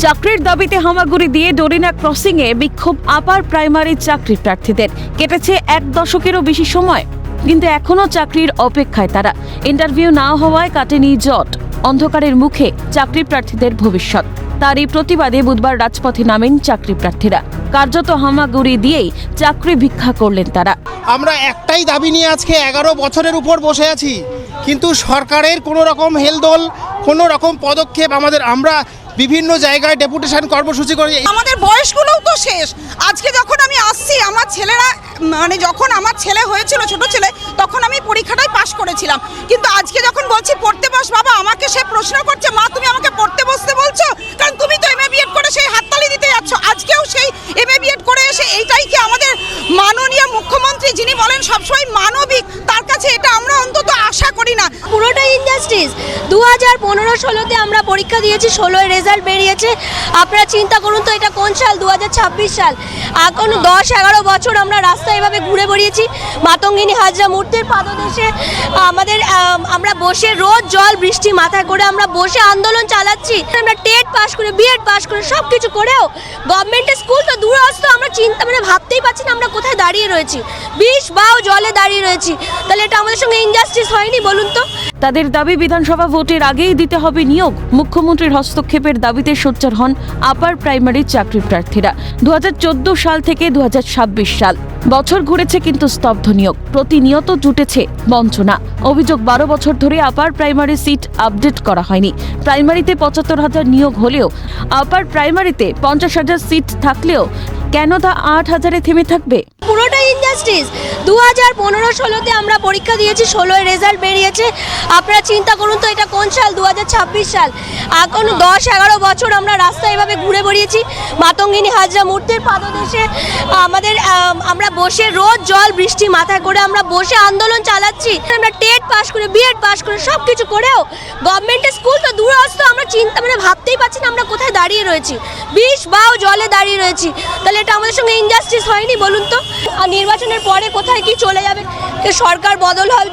চাকরির দাবিতে হামাগুড়ি দিয়ে ডোরিনা ক্রসিংয়ে বিক্ষোভ আপার প্রাইমারি চাকরি প্রার্থীদের। কেটেছে 1 দশকেরও বেশি সময়, কিন্তু এখনও চাকরির অপেক্ষায় তারা। ইন্টারভিউ না হওয়ায় কাটেনি জট। অন্ধকারের মুখে চাকরি প্রার্থীদের ভবিষ্যৎ। তারই প্রতিবাদে বুধবার রাজপথে নামেন চাকরি প্রার্থীরা। কার্যত হামাগুড়ি দিয়েই চাকরি ভিক্ষা করলেন তারা। আমরা একটাই দাবি নিয়ে আজকে 11 বছরের উপর বসে আছি, কিন্তু সরকারের কোনো রকম হেলদোল, কোনো রকম পদক্ষেপ আমরা বিভিন্ন জায়গায় ডেপুটেশন কর্মসূচি করে। আমাদের বয়সগুলোও তো শেষ। আজকে যখন আমি আসছি, আমার ছেলেরা যখন আমার ছেলে হয়েছিল, ছোট ছেলে, তখন আমি পরীক্ষাটাই পাশ করেছিলাম। কিন্তু আজকে যখন বলছি পড়তে বস বাবা, আমাকে সে প্রশ্ন করছে, মা তুমি আমাকে পড়তে বসতে বলছো, কারণ তুমি তো এমএ বিএড করে সেই হাততালি দিতে যাচ্ছ। আজকেও সেই এমএ বিএড করে এসে এইটাই কি আমাদের মাননীয় মুখ্যমন্ত্রী, যিনি বলেন সবসময় মানবিক, তার কাছে এটা আমরা অন্তত আশা করি না। পুরোটাই ইনজাস্টিস। 2015-16তে আমরা পরীক্ষা দিয়েছি, 16-এর রেজাল্ট বেরিয়েছে। আপনারা চিন্তা করুন তো, এটা কোন সাল? 2026 সাল। এখন 10-11 বছর আমরা রাস্তায় এভাবে ঘুরে বেরিয়েছি। মাতঙ্গিনী হাজরা মূর্তির পাদদেশে আমরা বসে, রোদ জল বৃষ্টি মাথায় করে আমরা বসে আন্দোলন চালাচ্ছি। আমরা টেট পাস করে, বিএড পাস করে, সব কিছু করেও গভর্নমেন্টের স্কুল তো দূরস্থ। আমরা ভাবতেই পারছি না আমরা কোথায় দাঁড়িয়ে রয়েছি। 20 বাও জলে দাঁড়িয়ে রয়েছি। তাহলে এটা আমাদের সঙ্গে ইনজাস্টিস হয়নি বলুন তো? তাদের দাবি বিধানসভা ভোটের আগেই দিতে হবে নিয়োগ। মুখ্যমন্ত্রীর হস্তক্ষেপের দাবিতে সোচ্চার হন আপার প্রাইমারি চাকরি প্রার্থীরা। 2014 সাল থেকে 2026 সাল বছর ঘুরেছে, কিন্তু স্তব্ধ নিয়োগ। প্রতিনিয়ত জুটেছে বঞ্চনা। অভিযোগ, 12 বছর ধরে আপার প্রাইমারি সিট আপডেট করা হয়নি। প্রাইমারিতে 75,000 নিয়োগ হলেও আপার প্রাইমারিতে 50,000 সিট থাকলেও কেন তা 8,000-এ থেমে থাকবে? পুরোটাই ইনজাস্টিস। 2015-16তে আমরা পরীক্ষা দিয়েছি, 16-এর রেজাল্ট বেরিয়েছে। আপনারা চিন্তা করুন তো, এটা কোন সাল? 2026 সাল। এখন 10-11 বছর আমরা রাস্তায় এভাবে ঘুরে বেরিয়েছি। মাতঙ্গিনী হাজরা মূর্তির পাদদেশে আমরা বসে, রোদ জল বৃষ্টি মাথায় করে আমরা বসে আন্দোলন চালাচ্ছি। আমরা টেট পাস করে, বিএড পাস করে, সব কিছু করেও গভর্নমেন্টের স্কুল তো দূরস্থ। আমরা ভাবতেই পারছি না আমরা কোথায় দাঁড়িয়ে রয়েছি। 20 বাও জলে দাঁড়িয়ে রয়েছি। তাহলে এটা আমাদের সঙ্গে ইনজাস্টিস হয়নি বলুন তো? আর নির্বাচনের পরে কোথায় কি চলে যাবে, সরকার বদল হয়,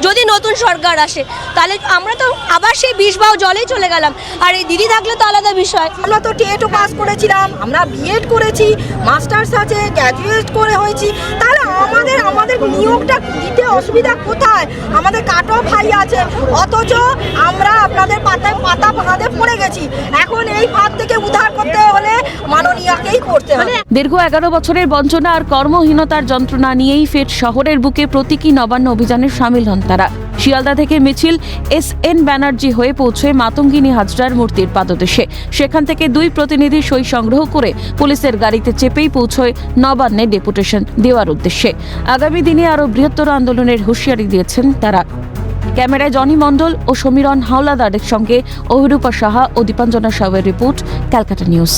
যদি নতুন সরকার আসে, তাহলে আমরা তো আবার সেই 20 বাও জলেই চলে গেলাম। আর এই দিদি থাকলে তো আলাদা বিষয়। আমরা তো টেটও পাস করেছিলাম, আমরা বিএড করেছি, মাস্টার্স আছে, গ্র্যাজুয়েট করে হয়েছি। তাহলে আমাদের নিয়োগটা দিতে অসুবিধা কোথায়? আমাদের কাট অফ হাই আছে, অথচ আমরা আপনাদের পাতা ফাঁদে পড়ে গেছি। এখন এই ফাঁদ থেকে উদ্ধার করতে হলে মাননীয়কেই করতে হবে। দীর্ঘ 11 বছরের বঞ্চনা আর কর্মহীনতার যন্ত্রণা নিয়েই ফের শহরের বুকে প্রতীকী নবান্ন অভিযানে সামিল হন তারা। শিয়ালদা থেকে মিছিল SN ব্যানার্জি হয়ে পৌঁছয় মাতঙ্গিনী হাজরার মূর্তির পাদদেশে। সেখান থেকে 2 প্রতিনিধি সই সংগ্রহ করে পুলিশের গাড়িতে চেপেই পৌঁছয় নবান্নে ডেপুটেশন দেওয়ার উদ্দেশ্যে। আগামী দিনে আরও বৃহত্তর আন্দোলনের হুঁশিয়ারি দিয়েছেন তারা। ক্যামেরায় জনি মণ্ডল ও সমীরণ হাওলাদারের সঙ্গে অভিরূপা সাহা ও দীপাঞ্জনা সাউয়ের রিপোর্ট, ক্যালকাটা নিউজ।